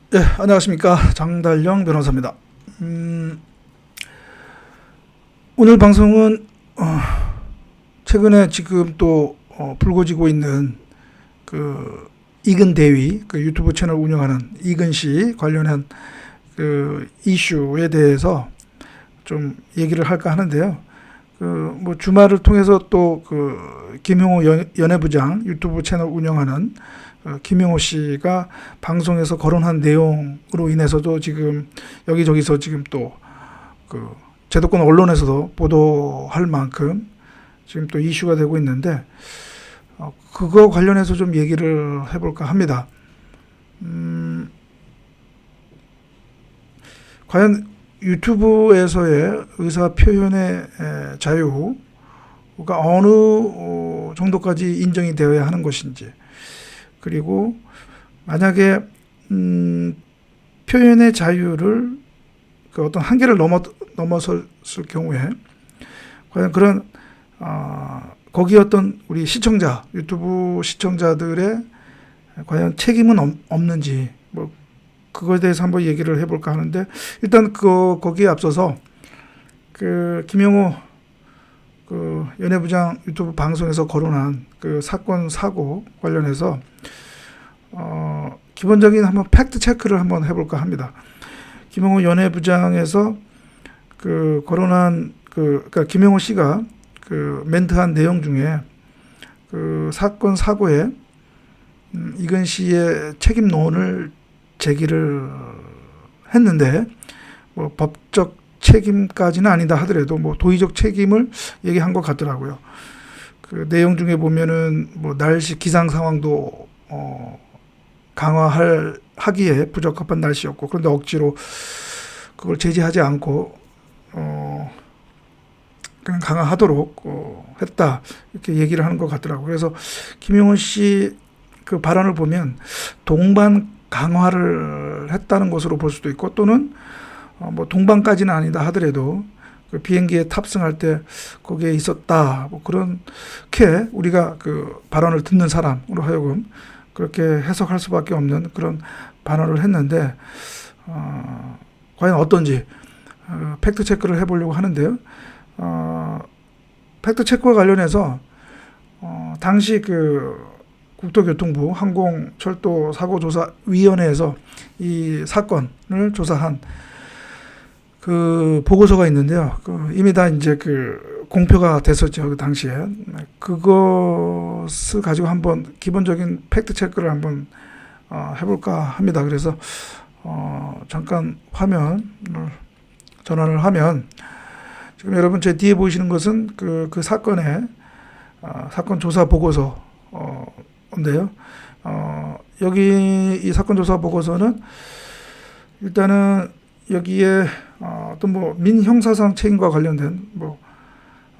네, 안녕하십니까. 장달령 변호사입니다. 오늘 방송은 최근에 지금 또 불거지고 있는 그 이근 대위, 그 유튜브 채널 운영하는 이근 씨 관련한 그 이슈에 대해서 좀 얘기를 할까 하는데요. 그 뭐 주말을 통해서 또 그 김용호 연예부장 유튜브 채널 운영하는 김용호 씨가 방송에서 거론한 내용으로 인해서도 지금 여기저기서 지금 또 그 제도권 언론에서도 보도할 만큼 지금 또 이슈가 되고 있는데 그거 관련해서 좀 얘기를 해볼까 합니다. 과연 유튜브에서의 의사 표현의 자유가 어느 정도까지 인정이 되어야 하는 것인지, 그리고 만약에 표현의 자유를 그 어떤 한계를 넘어섰을 경우에 과연 그런 거기 어떤 우리 시청자, 유튜브 시청자들의 과연 책임은 없는지, 뭐 그거에 대해서 한번 얘기를 해볼까 하는데, 일단 거기에 앞서서 그 김용호 그 연예부장 유튜브 방송에서 거론한 그 사건 사고 관련해서 기본적인 한번 팩트 체크를 한번 해볼까 합니다. 김용호 연예부장에서 그 거론한 그러니까 김용호 씨가 그 멘트한 내용 중에 그 사건 사고에 이근 씨의 책임론을 제기를 했는데, 뭐 법적 책임까지는 아니다 하더라도 뭐 도의적 책임을 얘기한 것 같더라고요. 그 내용 중에 보면은 뭐 날씨 기상 상황도 하기에 부적합한 날씨였고, 그런데 억지로 그걸 제지하지 않고 그냥 강화하도록 했다, 이렇게 얘기를 하는 것 같더라고요. 그래서 김용훈 씨 그 발언을 보면 동반 강화를 했다는 것으로 볼 수도 있고, 또는 뭐 동반까지는 아니다 하더라도 그 비행기에 탑승할 때 거기에 있었다, 뭐 그렇게 우리가 그 발언을 듣는 사람으로 하여금 그렇게 해석할 수밖에 없는 그런 발언을 했는데, 과연 어떤지 팩트 체크를 해보려고 하는데요. 팩트 체크와 관련해서 당시 그 국토교통부 항공철도사고조사위원회에서 이 사건을 조사한 그 보고서가 있는데요. 그 이미 다 이제 그 공표가 됐었죠, 그 당시에. 그것을 가지고 한번 기본적인 팩트 체크를 한번 해볼까 합니다. 그래서 잠깐 화면을 전환을 하면, 지금 여러분 제 뒤에 보이시는 것은 그 사건의 사건 조사 보고서인데요. 여기 이 사건 조사 보고서는 일단은 여기에 어떤 뭐 민형사상 책임과 관련된 뭐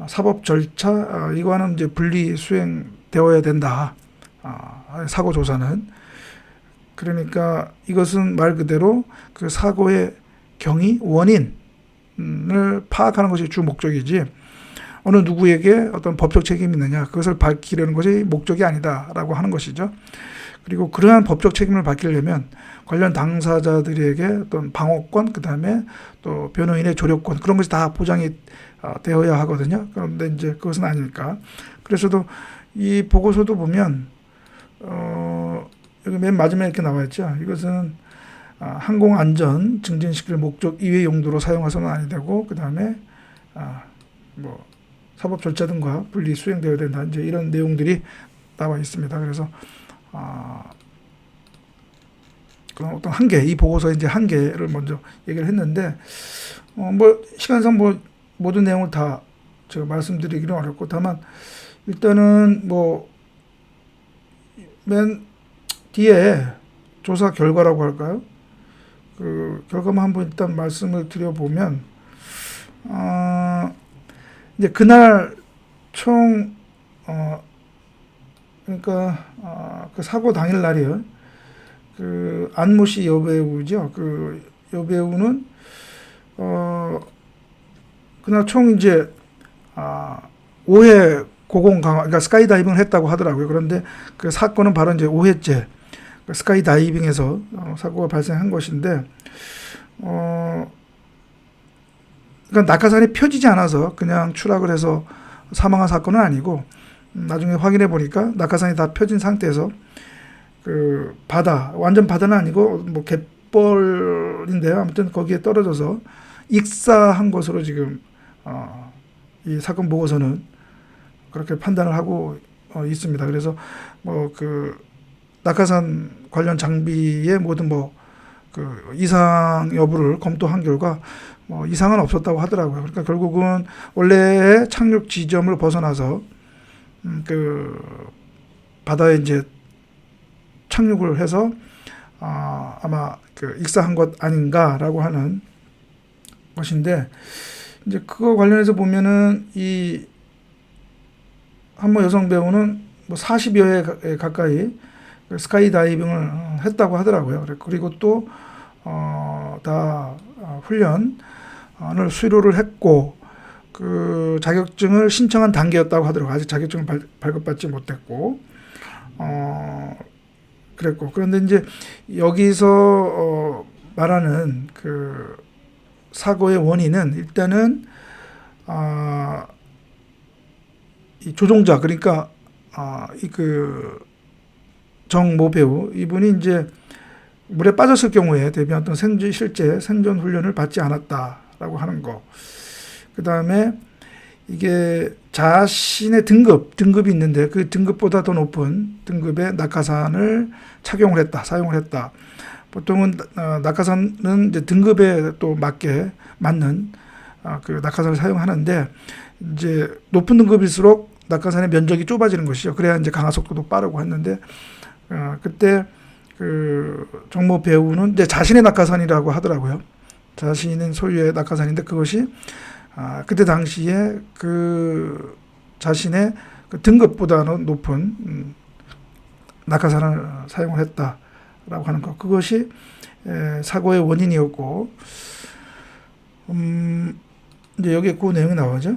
사법 절차 이거는 이제 분리 수행되어야 된다. 사고 조사는, 그러니까 이것은 말 그대로 그 사고의 경위, 원인을 파악하는 것이 주 목적이지, 어느 누구에게 어떤 법적 책임이 있느냐 그것을 밝히려는 것이 목적이 아니다라고 하는 것이죠. 그리고 그러한 법적 책임을 밝히려면 관련 당사자들에게 어떤 방어권, 그 다음에 또 변호인의 조력권, 그런 것이 다 보장이 되어야 하거든요. 그런데 이제 그것은 아니니까. 그래서도 이 보고서도 보면 여기 맨 마지막에 이렇게 나와 있죠. 이것은 항공안전 증진시킬 목적 이외 용도로 사용해서는 아니 되고, 그 다음에 뭐 사법 절차 등과 분리 수행되어야 된다, 이제 이런 내용들이 나와 있습니다. 그래서 그런 어떤 한계, 이 보고서의 이제 한계를 먼저 얘기를 했는데, 뭐 시간상 뭐 모든 내용을 다 제가 말씀드리기는 어렵고, 다만 일단은 뭐 맨 뒤에 조사 결과라고 할까요? 그 결과만 한번 일단 말씀을 드려보면, 이제 그날 총 그러니까 그 사고 당일 날이요. 그 안모 씨 여배우죠. 그 여배우는 그날 총 이제 5회 고공 강화, 그러니까 스카이다이빙을 했다고 하더라고요. 그런데 그 사건은 바로 이제 5회째 스카이 다이빙에서 사고가 발생한 것인데, 그러니까 낙하산이 펴지지 않아서 그냥 추락을 해서 사망한 사건은 아니고, 나중에 확인해 보니까 낙하산이 다 펴진 상태에서 그 바다, 완전 바다는 아니고 뭐 갯벌인데요. 아무튼 거기에 떨어져서 익사한 것으로 지금 이 사건 보고서는 그렇게 판단을 하고 있습니다. 그래서 뭐 그 낙하산 관련 장비의 모든 뭐 그 이상 여부를 검토한 결과 뭐 이상은 없었다고 하더라고요. 그러니까 결국은 원래의 착륙 지점을 벗어나서 그 바다에 이제 착륙을 해서 아마 그 익사한 것 아닌가라고 하는 것인데, 이제 그거 관련해서 보면은 이 한모 여성 배우는 뭐 40여 회 가까이 스카이 다이빙을 했다고 하더라고요. 그리고 또 다 훈련을 수료를 했고, 그 자격증을 신청한 단계였다고 하더라고요. 아직 자격증을 발급받지 못했고, 그랬고. 그런데 이제 여기서 말하는 그 사고의 원인은 일단은 이 조종자, 그러니까 이 그 정모 배우 이분이 이제 물에 빠졌을 경우에 대비한 어떤 실제 생존 훈련을 받지 않았다라고 하는 거. 그 다음에 이게 자신의 등급이 있는데 그 등급보다 더 높은 등급의 낙하산을 착용을 했다, 사용을 했다. 보통은 낙하산은 이제 등급에 또 맞는 그 낙하산을 사용하는데, 이제 높은 등급일수록 낙하산의 면적이 좁아지는 것이죠. 그래야 이제 강하 속도도 빠르고 했는데, 그때 그 정모 배우는 이제 자신의 낙하산이라고 하더라고요. 자신은 소유의 낙하산인데 그것이 그때 당시에 그 자신의 그 등급보다는 높은 낙하산을 사용을 했다라고 하는 것. 그것이 사고의 원인이었고, 이제 여기에 그 내용이 나오죠.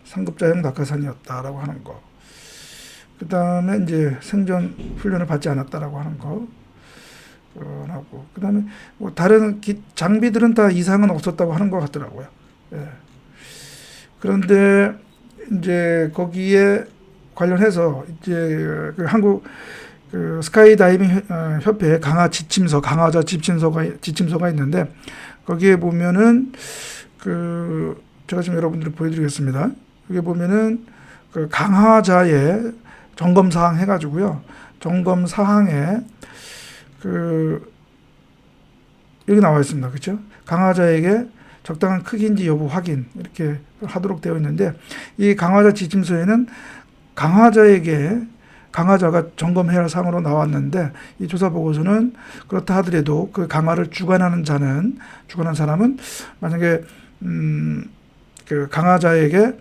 상급자용 낙하산이었다라고 하는 거. 그 다음에 이제 생존 훈련을 받지 않았다라고 하는 거. 하고, 그 다음에 뭐 다른 장비들은 다 이상은 없었다고 하는 것 같더라고요. 그런데 이제 거기에 관련해서 이제 그 한국 그 스카이 다이빙 협회 강화자 지침서가 있는데, 거기에 보면은 그 제가 지금 여러분들 보여드리겠습니다. 여기 보면은 그 강화자의 점검 사항 해가지고요. 점검 사항에 그 여기 나와 있습니다. 그렇죠? 강화자에게 적당한 크기인지 여부 확인 이렇게 하도록 되어 있는데, 이 강화자 지침서에는 강화자가 점검해야 할 사항으로 나왔는데, 이 조사 보고서는 그렇다 하더라도 그 강화를 주관한 사람은 만약에 그 강화자에게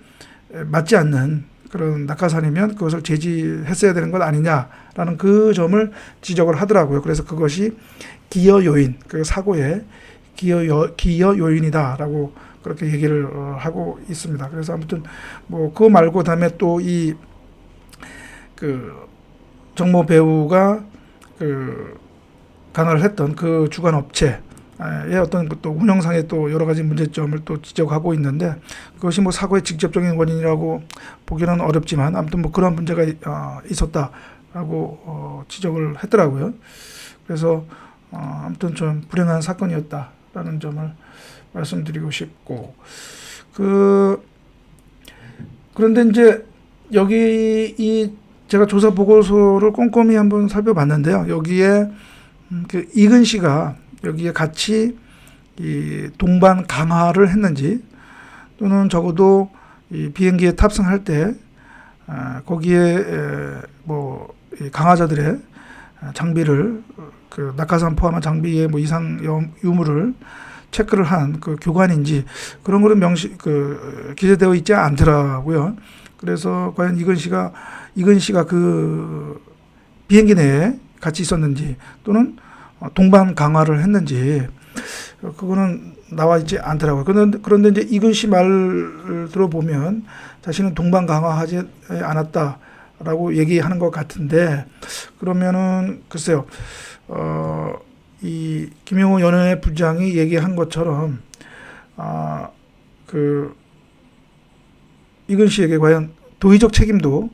맞지 않는 그런 낙하산이면 그것을 제지했어야 되는 것 아니냐라는 그 점을 지적을 하더라고요. 그래서 그것이 기여 요인, 그 사고의 기여 요인이다라고 그렇게 얘기를 하고 있습니다. 그래서 아무튼 뭐 그거 말고 다음에 또 이 그 정모 배우가 그 강화를 했던 그 주관 업체의 어떤 또 운영상의 또 여러 가지 문제점을 또 지적하고 있는데, 그것이 뭐 사고의 직접적인 원인이라고 보기는 어렵지만 아무튼 뭐 그런 문제가 있었다라고 지적을 했더라고요. 그래서 아무튼 좀 불행한 사건이었다라는 점을 말씀드리고 싶고, 그런데 이제 여기 제가 조사 보고서를 꼼꼼히 한번 살펴봤는데요. 여기에 그 이근 씨가 여기에 같이 이 동반 강화를 했는지, 또는 적어도 이 비행기에 탑승할 때 거기에 뭐 강화자들의 장비를, 그 낙하산 포함한 장비의 뭐 이상 유무를 체크를 한 그 교관인지 그런 거는 기재되어 있지 않더라고요. 그래서 과연 이근 씨가 그 비행기 내에 같이 있었는지, 또는 동반 강화를 했는지, 그거는 나와 있지 않더라고요. 그런데 이제 이근 씨 말을 들어보면 자신은 동반 강화하지 않았다, 라고 얘기하는 것 같은데, 그러면은 글쎄요, 이 김영호 연예 부장이 얘기한 것처럼 그 이근 씨에게 과연 도의적 책임도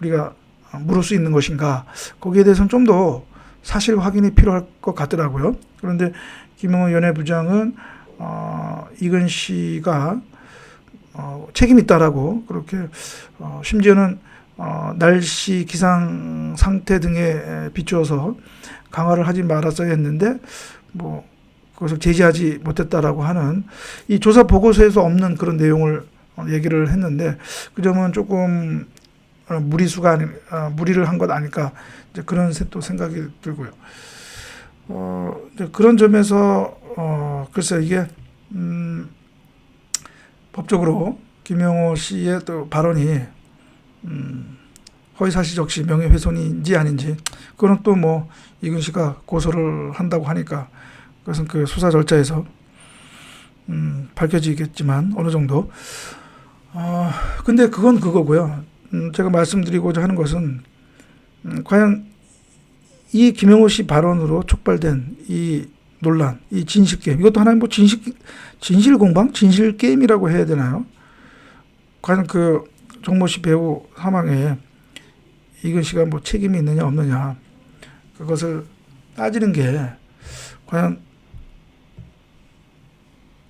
우리가 물을 수 있는 것인가, 거기에 대해서는 좀 더 사실 확인이 필요할 것 같더라고요. 그런데 김영호 연예 부장은 이근 씨가 책임 있다라고 그렇게 심지어는 날씨 기상 상태 등에 비추어서 강화를 하지 말았어야 했는데 뭐 그것을 제지하지 못했다라고 하는, 이 조사 보고서에서 없는 그런 내용을 얘기를 했는데, 그 점은 조금 무리를 한 것 아닐까, 이제 그런 또 생각이 들고요. 이제 그런 점에서 글쎄 이게 법적으로 김영호 씨의 또 발언이 허위사실적시 명예훼손인지 아닌지, 그건 또 뭐 이근 씨가 고소를 한다고 하니까 그것은 그 수사 절차에서 밝혀지겠지만 어느 정도. 근데 그건 그거고요. 제가 말씀드리고자 하는 것은 과연 이 김영호 씨 발언으로 촉발된 이 논란, 이 진실 게임, 이것도 하나의 뭐 진실 공방, 진실 게임이라고 해야 되나요? 과연 그 정모 씨 배우 사망에 이근 씨가 뭐 책임이 있느냐 없느냐, 그것을 따지는 게 과연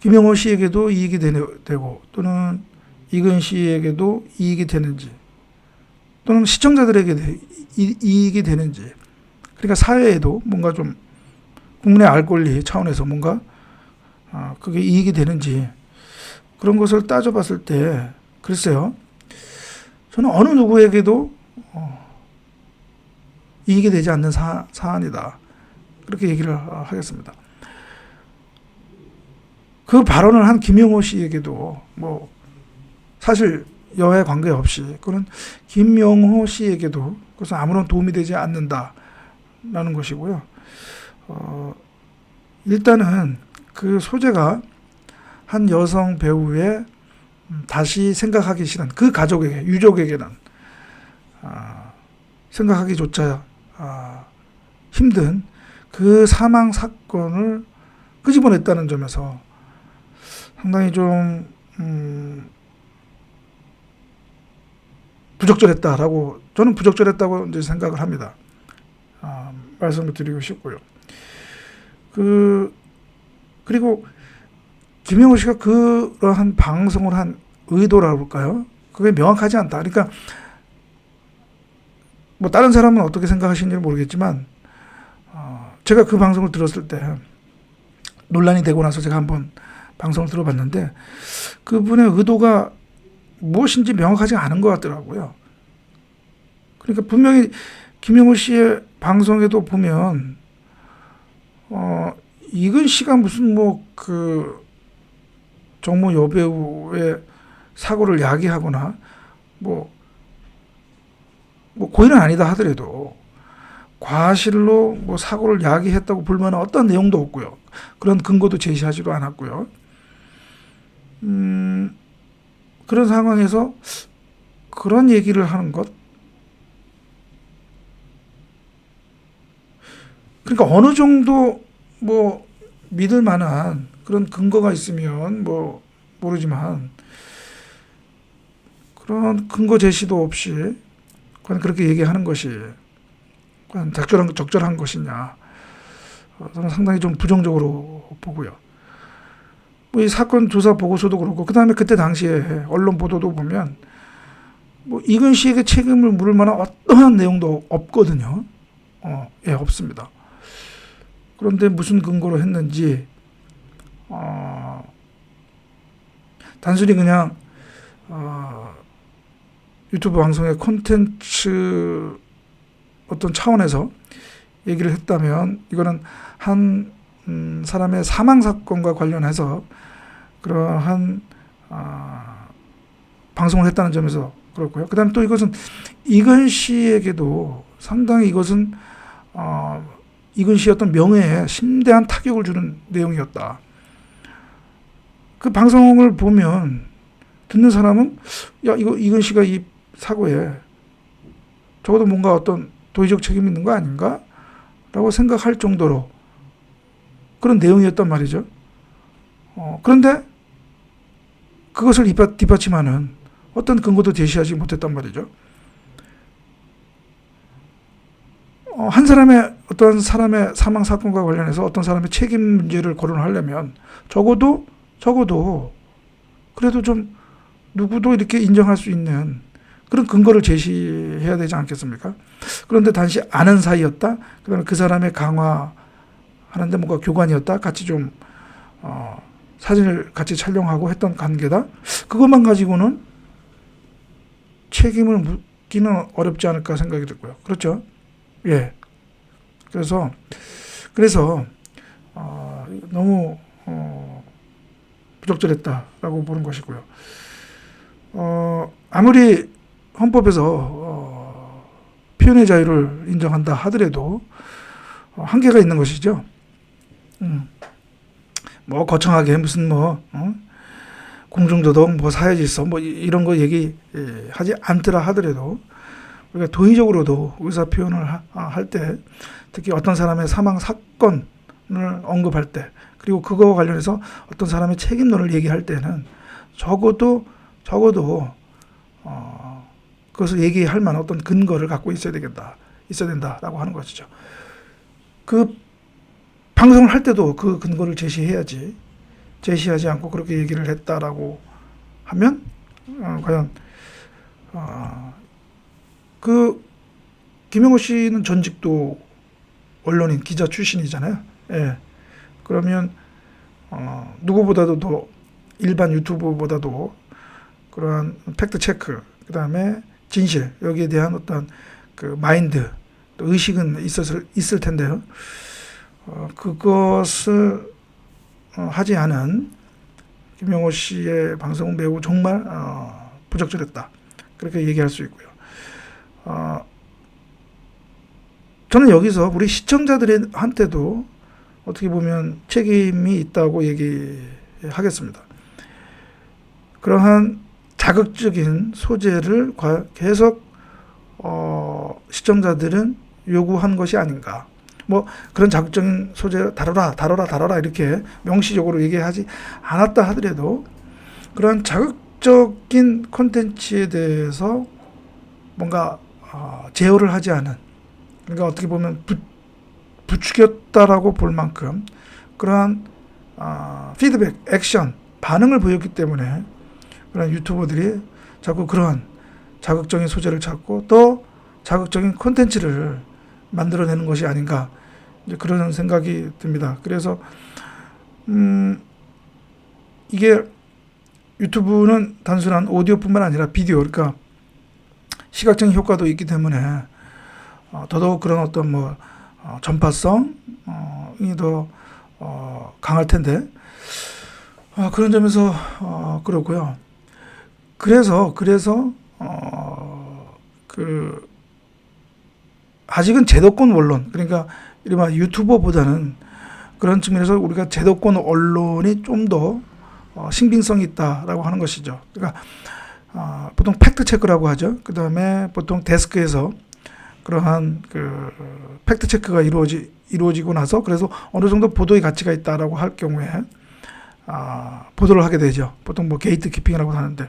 김영호 씨에게도 이익이 되고 또는 이근 씨에게도 이익이 되는지, 또는 시청자들에게 이익이 되는지, 그러니까 사회에도 뭔가 좀 국민의 알 권리 차원에서 뭔가 그게 이익이 되는지, 그런 것을 따져봤을 때 글쎄요, 저는 어느 누구에게도 이익이 되지 않는 사안이다, 그렇게 얘기를 하겠습니다. 그 발언을 한 김영호 씨에게도 뭐 사실 여해 관계없이 그는 김영호 씨에게도 그것은 아무런 도움이 되지 않는다라는 것이고요. 일단은 그 소재가 한 여성 배우의 다시 생각하기 싫은 그 가족에게, 유족에게는 생각하기조차 힘든 그 사망 사건을 끄집어냈다는 점에서 상당히 좀 부적절했다라고, 저는 부적절했다고 이제 생각을 합니다. 말씀을 드리고 싶고요. 그리고 김영호 씨가 그러한 방송을 한 의도라고 할까요? 그게 명확하지 않다. 그러니까 뭐 다른 사람은 어떻게 생각하시는지 모르겠지만 제가 그 방송을 들었을 때, 논란이 되고 나서 제가 한번 방송을 들어봤는데 그분의 의도가 무엇인지 명확하지 않은 것 같더라고요. 그러니까 분명히 김영호 씨의 방송에도 보면 이근 씨가 무슨 뭐 그 정모 여배우의 사고를 야기하거나 뭐 고의는 아니다 하더라도 과실로 뭐 사고를 야기했다고 볼 만한 어떤 내용도 없고요. 그런 근거도 제시하지도 않았고요. 그런 상황에서 그런 얘기를 하는 것, 그러니까 어느 정도 뭐 믿을 만한 그런 근거가 있으면 뭐 모르지만 그런 근거 제시도 없이 과연 그렇게 얘기하는 것이 과연 적절한 것이냐, 저는 상당히 좀 부정적으로 보고요. 뭐 이 사건 조사 보고서도 그렇고, 그 다음에 그때 당시에 언론 보도도 보면 뭐 이근 씨에게 책임을 물을 만한 어떠한 내용도 없거든요. 예, 없습니다. 그런데 무슨 근거로 했는지, 단순히 그냥 유튜브 방송의 콘텐츠 어떤 차원에서 얘기를 했다면, 이거는 한 사람의 사망 사건과 관련해서 그러한 방송을 했다는 점에서 그렇고요. 그다음 또 이것은 이근 씨에게도 상당히 이것은 이근 씨의 어떤 명예에 심대한 타격을 주는 내용이었다. 그 방송을 보면 듣는 사람은 야, 이거 이근 씨가 이 사고에 적어도 뭔가 어떤 도의적 책임이 있는 거 아닌가? 라고 생각할 정도로 그런 내용이었단 말이죠. 그런데 그것을 뒷받침하는 어떤 근거도 제시하지 못했단 말이죠. 한 사람의 어떤 사람의 사망 사건과 관련해서 어떤 사람의 책임 문제를 거론하려면 적어도 그래도 좀 누구도 이렇게 인정할 수 있는 그런 근거를 제시해야 되지 않겠습니까? 그런데 단지 아는 사이였다. 그다음에 그 사람의 강화하는데 뭔가 교관이었다. 같이 좀 사진을 같이 촬영하고 했던 관계다. 그것만 가지고는 책임을 묻기는 어렵지 않을까 생각이 들고요. 그렇죠? 예. 그래서 너무 부적절했다라고 보는 것이고요. 아무리 헌법에서 표현의 자유를 인정한다 하더라도 한계가 있는 것이죠. 뭐 거창하게 무슨 공중도덕, 사회질서 이런 거 얘기하지 않더라 하더라도 우리가 도의적으로도 의사 표현을 할 때 특히 어떤 사람의 사망 사건을 언급할 때 그리고 그거와 관련해서 어떤 사람의 책임론을 얘기할 때는 적어도 그것을 얘기할 만한 어떤 근거를 갖고 있어야 된다라고 하는 것이죠. 그 방송을 할 때도 그 근거를 제시해야지 제시하지 않고 그렇게 얘기를 했다라고 하면 과연 그 김영호 씨는 전직도 언론인 기자 출신이잖아요. 예. 그러면 누구보다도 더 일반 유튜브보다도 그러한 팩트 체크, 그다음에 진실 여기에 대한 어떤 그 마인드, 의식은 있을 텐데요. 그것을 하지 않은 김영호 씨의 방송은 매우 정말 부적절했다. 그렇게 얘기할 수 있고요. 저는 여기서 우리 시청자들한테도 어떻게 보면 책임이 있다고 얘기하겠습니다. 그러한 자극적인 소재를 계속 시청자들은 요구한 것이 아닌가. 그런 자극적인 소재 다뤄라 이렇게 명시적으로 얘기하지 않았다 하더라도 그런 자극적인 콘텐츠에 대해서 뭔가 제어를 하지 않은, 그러니까 어떻게 보면 부추겼다라고 볼 만큼 그러한 피드백, 액션, 반응을 보였기 때문에 그런 유튜버들이 자꾸 그러한 자극적인 소재를 찾고 또 자극적인 콘텐츠를 만들어내는 것이 아닌가, 이제 그런 생각이 듭니다. 그래서 이게 유튜브는 단순한 오디오뿐만 아니라 비디오, 그러니까 시각적인 효과도 있기 때문에 더더욱 그런 어떤 전파성이 더 강할 텐데 그런 점에서 그렇고요. 그래서 아직은 제도권 언론, 그러니까 이른바 유튜버보다는 그런 측면에서 우리가 제도권 언론이 좀 더 신빙성이 있다라고 하는 것이죠. 그러니까 보통 팩트 체크라고 하죠. 그 다음에 보통 데스크에서 그러한 그 팩트 체크가 이루어지고 나서 그래서 어느 정도 보도의 가치가 있다라고 할 경우에 보도를 하게 되죠. 보통 게이트 키핑이라고 하는데,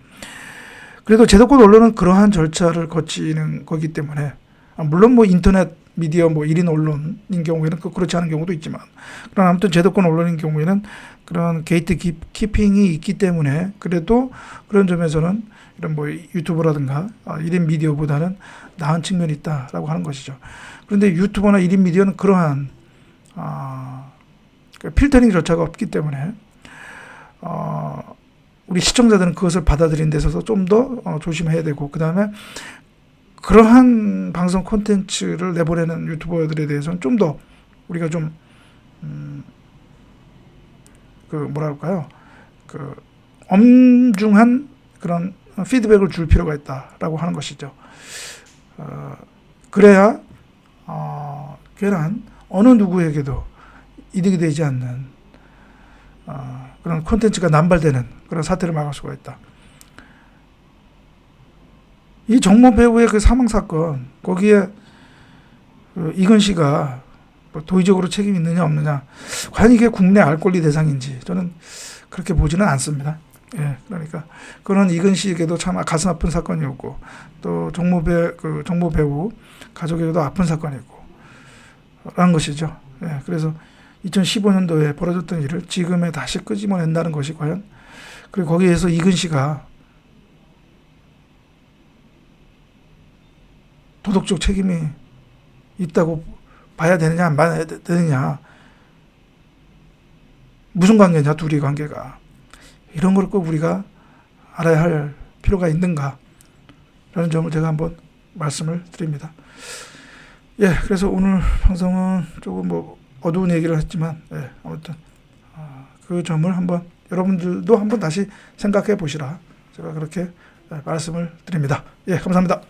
그래도 제도권 언론은 그러한 절차를 거치는 거기 때문에 물론 인터넷 미디어 1인 언론인 경우에는 그렇지 않은 경우도 있지만, 그러나 아무튼 제도권 언론인 경우에는 그런 게이트 키핑이 있기 때문에 그래도 그런 점에서는 이런 유튜브라든가 1인 미디어보다는 나은 측면이 있다라고 하는 것이죠. 그런데 유튜버나 1인 미디어는 그러한 필터링 절차가 없기 때문에 우리 시청자들은 그것을 받아들이는 데 있어서 좀 더 조심해야 되고, 그 다음에 그러한 방송 콘텐츠를 내보내는 유튜버들에 대해서는 좀 더 우리가 좀 엄중한 그런 피드백을 줄 필요가 있다라고 하는 것이죠. 그래야 괜한 어느 누구에게도 이득이 되지 않는 그런 콘텐츠가 남발되는 그런 사태를 막을 수가 있다. 이 정모 배우의 그 사망 사건, 거기에 그 이건 씨가 뭐 도의적으로 책임이 있느냐 없느냐, 과연 이게 국내 알 권리 대상인지 저는 그렇게 보지는 않습니다. 예, 그러니까 그런 이근 씨에게도 참 가슴 아픈 사건이었고, 또 정모 배우 가족에게도 아픈 사건이고 라는 것이죠. 예, 그래서 2015년도에 벌어졌던 일을 지금에 다시 끄집어낸다는 것이 과연, 그리고 거기에서 이근 씨가 도덕적 책임이 있다고 봐야 되느냐 안 봐야 되느냐, 무슨 관계냐 둘이 관계가, 이런 걸 꼭 우리가 알아야 할 필요가 있는가 라는 점을 제가 한번 말씀을 드립니다. 예, 그래서 오늘 방송은 조금 뭐 어두운 얘기를 했지만, 예, 아무튼 그 점을 한번 여러분들도 한번 다시 생각해 보시라, 제가 그렇게 말씀을 드립니다. 예, 감사합니다.